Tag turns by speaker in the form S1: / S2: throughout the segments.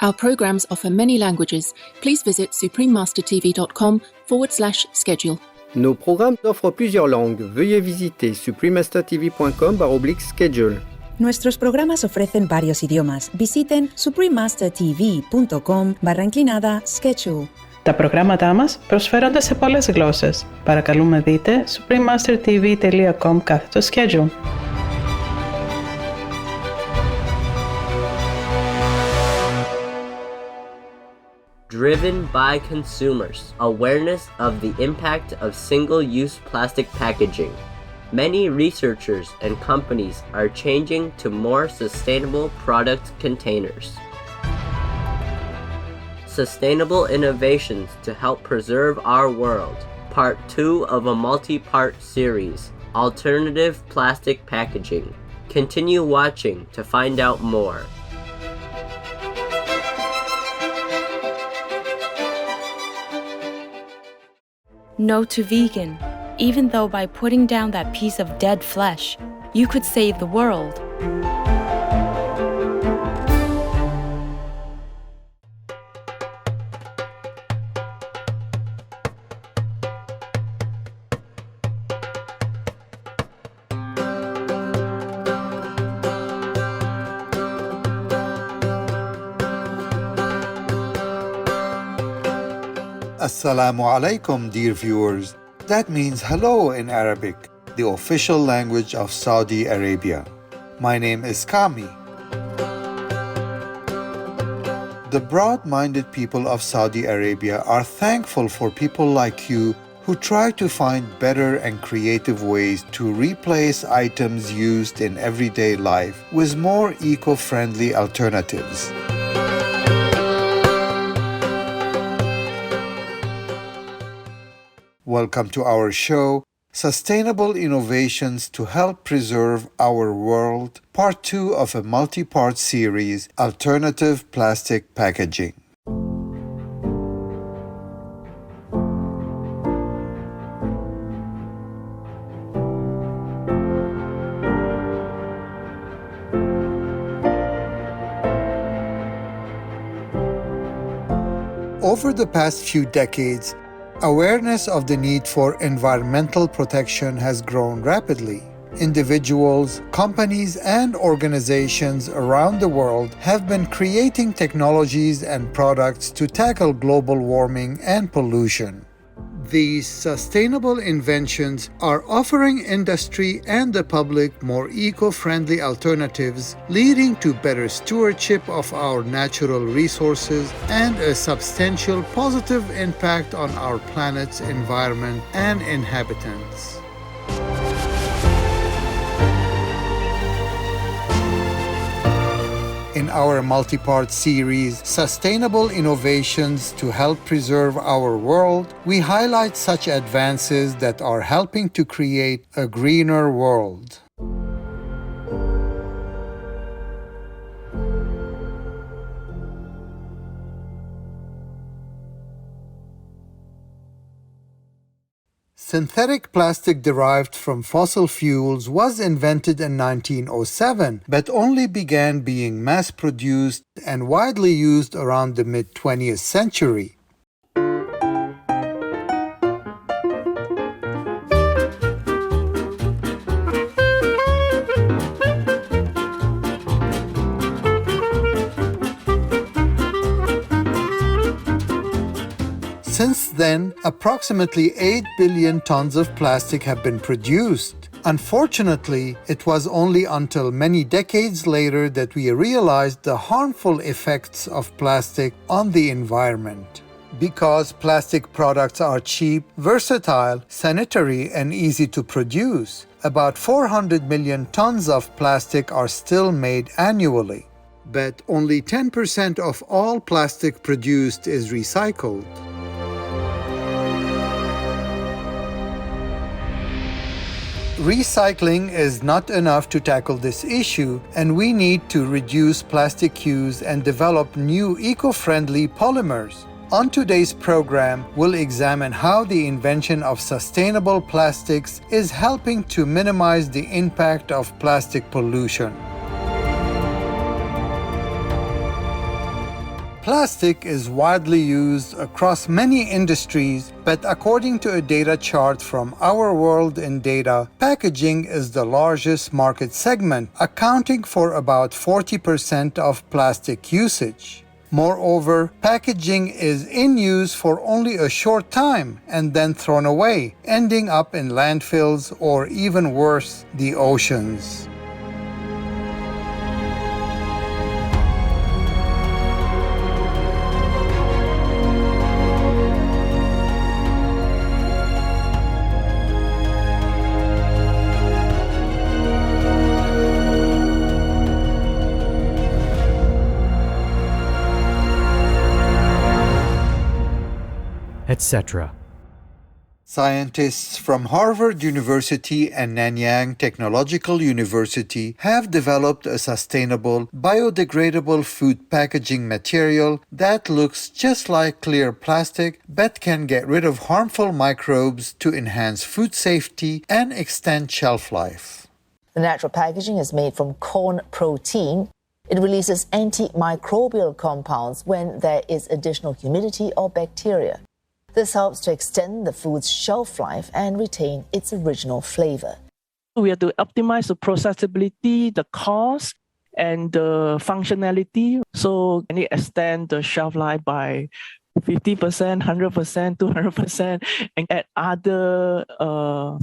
S1: Our programs offer many languages. Please visit suprememastertv.com/schedule.
S2: Nos programmes offrent plusieurs langues. Veuillez visiter suprememastertv.com/schedule.
S3: Nuestros programas ofrecen varios idiomas. Visiten suprememastertv.com/schedule.
S4: Τα προγράμματά μας προσφέρονται σε πολλές γλώσσες. Παρακαλούμε δείτε suprememastertv.com/schedule.
S5: Driven by consumers, awareness of the impact of single-use plastic packaging. Many researchers and companies are changing to more sustainable product containers. Sustainable innovations to help preserve our world. Part 2 of a multi-part series, Alternative Plastic Packaging. Continue watching to find out more.
S6: No to vegan, even though by putting down that piece of dead flesh, you could save the world.
S7: Assalamu alaikum, dear viewers. That means hello in Arabic, the official language of Saudi Arabia. My name is Kami. The broad-minded people of Saudi Arabia are thankful for people like you who try to find better and creative ways to replace items used in everyday life with more eco-friendly alternatives. Welcome to our show, Sustainable Innovations to Help Preserve Our World, Part 2 of a multi-part series, Alternative Plastic Packaging. Over the past few decades, awareness of the need for environmental protection has grown rapidly. Individuals, companies, and organizations around the world have been creating technologies and products to tackle global warming and pollution. These sustainable inventions are offering industry and the public more eco-friendly alternatives, leading to better stewardship of our natural resources and a substantial positive impact on our planet's environment and inhabitants. In our multi-part series, Sustainable Innovations to Help Preserve Our World, we highlight such advances that are helping to create a greener world. Synthetic plastic derived from fossil fuels was invented in 1907, but only began being mass-produced and widely used around the mid-20th century. Since then, approximately 8 billion tons of plastic have been produced. Unfortunately, it was only until many decades later that we realized the harmful effects of plastic on the environment. Because plastic products are cheap, versatile, sanitary, and easy to produce, about 400 million tons of plastic are still made annually. But only 10% of all plastic produced is recycled. Recycling is not enough to tackle this issue, and we need to reduce plastic use and develop new eco-friendly polymers. On today's program, we'll examine how the invention of sustainable plastics is helping to minimize the impact of plastic pollution. Plastic is widely used across many industries, but according to a data chart from Our World in Data, packaging is the largest market segment, accounting for about 40% of plastic usage. Moreover, packaging is in use for only a short time and then thrown away, ending up in landfills or even worse, the oceans.
S8: etc.
S7: Scientists from Harvard University and Nanyang Technological University have developed a sustainable, biodegradable food packaging material that looks just like clear plastic but can get rid of harmful microbes to enhance food safety and extend shelf life.
S9: The natural packaging is made from corn protein. It releases antimicrobial compounds when there is additional humidity or bacteria. This helps to extend the food's shelf life and retain its original flavor.
S10: We have to optimize the processability, the cost, and the functionality. So can it extend the shelf life by 50%, 100%, 200%, and add other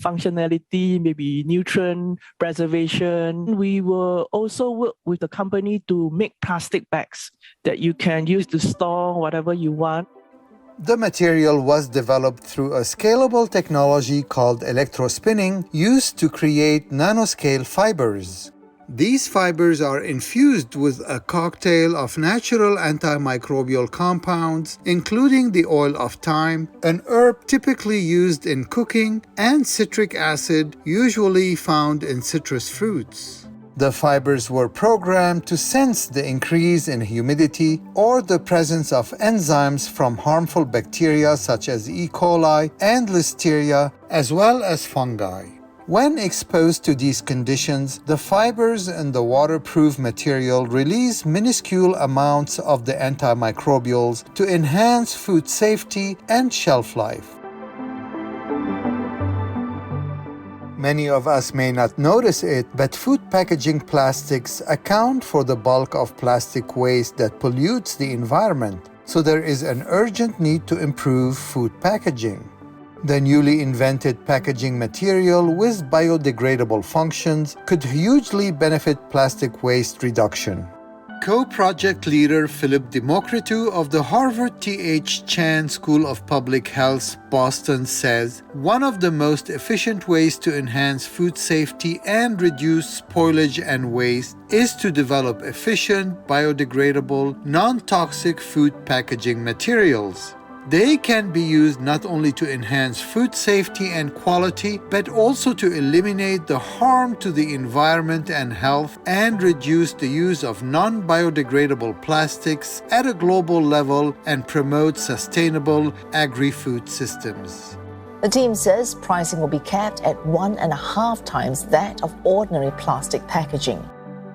S10: functionality, maybe nutrient preservation. We will also work with the company to make plastic bags that you can use to store whatever you want.
S7: The material was developed through a scalable technology called electrospinning, used to create nanoscale fibers. These fibers are infused with a cocktail of natural antimicrobial compounds, including the oil of thyme, an herb typically used in cooking, and citric acid, usually found in citrus fruits. The fibers were programmed to sense the increase in humidity or the presence of enzymes from harmful bacteria such as E. coli and Listeria, as well as fungi. When exposed to these conditions, the fibers in the waterproof material release minuscule amounts of the antimicrobials to enhance food safety and shelf life. Many of us may not notice it, but food packaging plastics account for the bulk of plastic waste that pollutes the environment, so there is an urgent need to improve food packaging. The newly invented packaging material with biodegradable functions could hugely benefit plastic waste reduction. Co-project leader Philip Democritou of the Harvard T.H. Chan School of Public Health, Boston, says one of the most efficient ways to enhance food safety and reduce spoilage and waste is to develop efficient, biodegradable, non-toxic food packaging materials. They can be used not only to enhance food safety and quality, but also to eliminate the harm to the environment and health and reduce the use of non-biodegradable plastics at a global level and promote sustainable agri-food systems.
S9: The team says pricing will be capped at 1.5 times that of ordinary plastic packaging.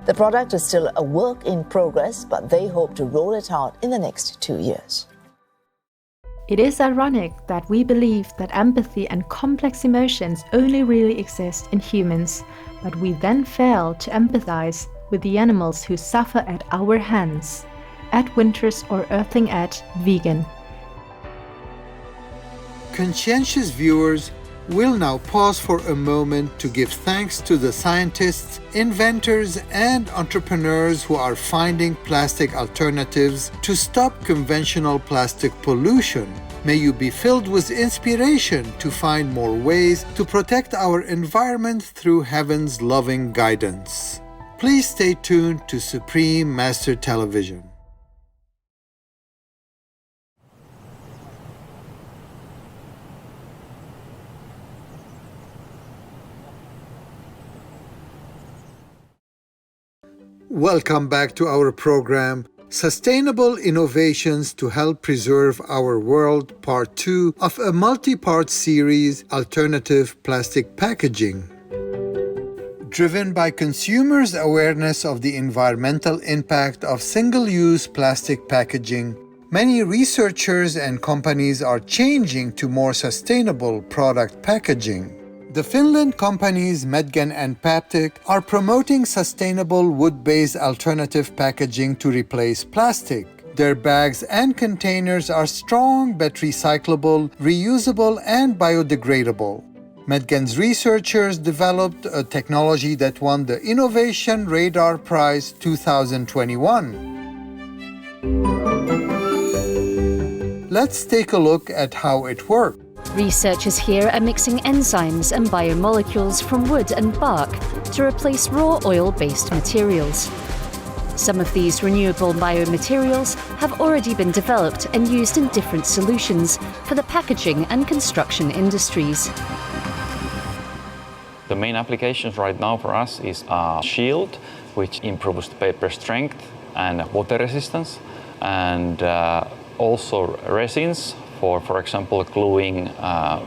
S9: The product is still a work in progress, but they hope to roll it out in the next 2 years.
S11: It is ironic that we believe that empathy and complex emotions only really exist in humans, but we then fail to empathize with the animals who suffer at our hands. At Winters or Earthling at Vegan.
S7: Conscientious viewers will now pause for a moment to give thanks to the scientists, inventors, and entrepreneurs who are finding plastic alternatives to stop conventional plastic pollution. May you be filled with inspiration to find more ways to protect our environment through heaven's loving guidance. Please stay tuned to Supreme Master Television. Welcome back to our program, Sustainable Innovations to Help Preserve Our World, Part 2 of a multi-part series, Alternative Plastic Packaging. Driven by consumers' awareness of the environmental impact of single-use plastic packaging, many researchers and companies are changing to more sustainable product packaging. The Finland companies Medgen and Paptic are promoting sustainable wood-based alternative packaging to replace plastic. Their bags and containers are strong but recyclable, reusable, and biodegradable. Medgen's researchers developed a technology that won the Innovation Radar Prize 2021. Let's take a look at how it works.
S12: Researchers here are mixing enzymes and biomolecules from wood and bark to replace raw oil-based materials. Some of these renewable biomaterials have already been developed and used in different solutions for the packaging and construction industries.
S13: The main applications right now for us is a shield, which improves the paper strength and water resistance, and also resins for example, gluing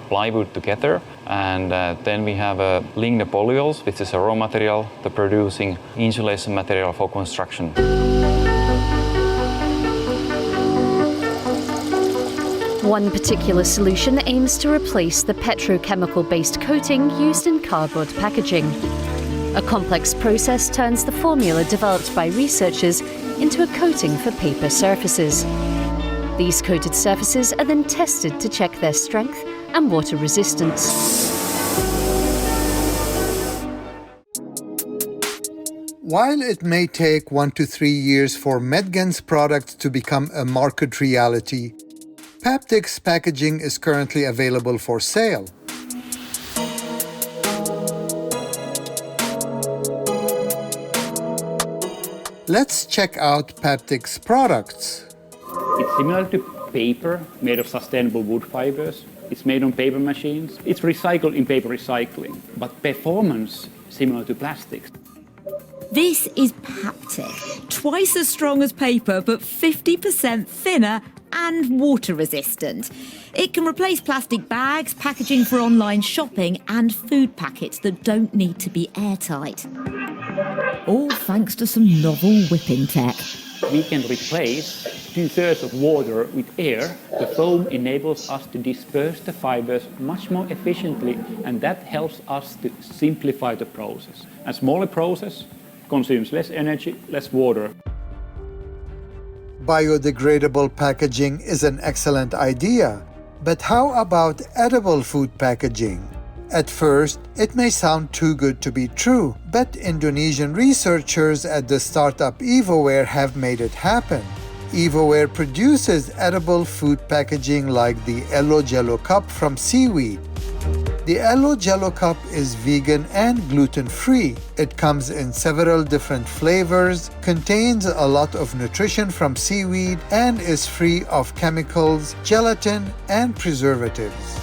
S13: plywood together. And then we have lignopolyols, which is a raw material, the producing insulation material for construction.
S12: One particular solution aims to replace the petrochemical-based coating used in cardboard packaging. A complex process turns the formula developed by researchers into a coating for paper surfaces. These coated surfaces are then tested to check their strength and water resistance.
S7: While it may take 1 to 3 years for Medgen's product to become a market reality, Paptic's packaging is currently available for sale. Let's check out Paptic's products.
S14: It's similar to paper made of sustainable wood fibers. It's made on paper machines. It's recycled in paper recycling, but performance similar to plastics.
S15: This is Paptic, twice as strong as paper, but 50% thinner and water resistant. It can replace plastic bags, packaging for online shopping, and food packets that don't need to be airtight. All thanks to some novel whipping tech.
S14: We can replace 2/3 of water with air. The foam enables us to disperse the fibers much more efficiently, and that helps us to simplify the process. A smaller process consumes less energy, less water.
S7: Biodegradable packaging is an excellent idea, but how about edible food packaging? At first, it may sound too good to be true, but Indonesian researchers at the startup Evoware have made it happen. Evoware produces edible food packaging like the Elo Jello Cup from seaweed. The Elo Jello Cup is vegan and gluten-free. It comes in several different flavors, contains a lot of nutrition from seaweed, and is free of chemicals, gelatin, and preservatives.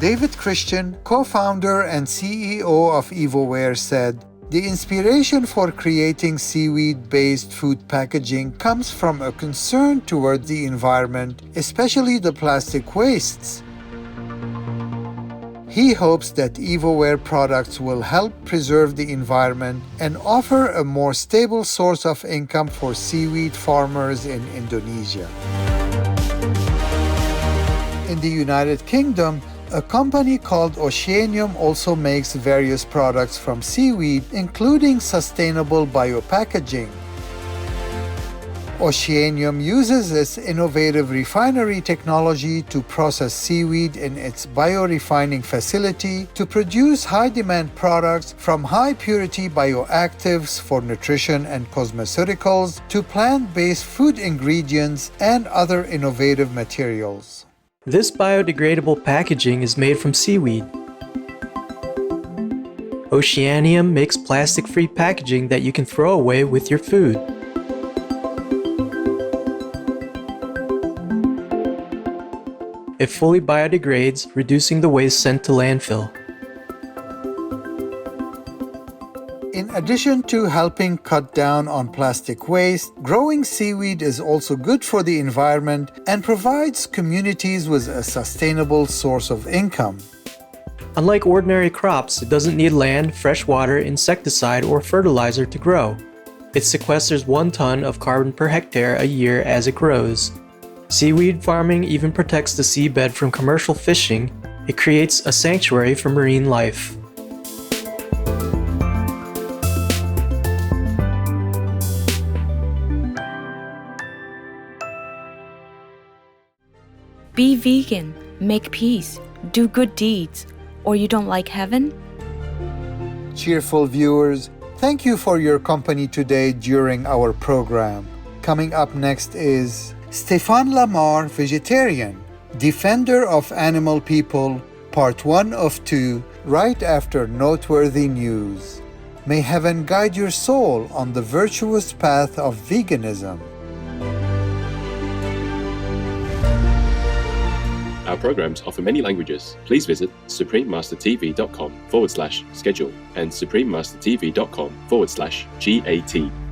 S7: David Christian, co-founder and CEO of Evoware, said, "The inspiration for creating seaweed-based food packaging comes from a concern towards the environment, especially the plastic wastes." He hopes that Evoware products will help preserve the environment and offer a more stable source of income for seaweed farmers in Indonesia. In the United Kingdom, a company called Oceanium also makes various products from seaweed, including sustainable biopackaging. Oceanium uses its innovative refinery technology to process seaweed in its biorefining facility to produce high-demand products from high-purity bioactives for nutrition and cosmeceuticals to plant-based food ingredients and other innovative materials.
S16: This biodegradable packaging is made from seaweed. Oceanium makes plastic-free packaging that you can throw away with your food. It fully biodegrades, reducing the waste sent to landfill.
S7: In addition to helping cut down on plastic waste, growing seaweed is also good for the environment and provides communities with a sustainable source of income.
S16: Unlike ordinary crops, it doesn't need land, fresh water, insecticide, or fertilizer to grow. It sequesters 1 ton of carbon per hectare a year as it grows. Seaweed farming even protects the seabed from commercial fishing. It creates a sanctuary for marine life.
S6: Be vegan, make peace, do good deeds, or you don't like heaven?
S7: Cheerful viewers, thank you for your company today during our program. Coming up next is Stéphane Lamar, vegetarian, defender of animal people, part 1 of 2, right after noteworthy news. May heaven guide your soul on the virtuous path of veganism.
S17: Our programs offer many languages. Please visit suprememastertv.com/schedule and suprememastertv.com/GAT.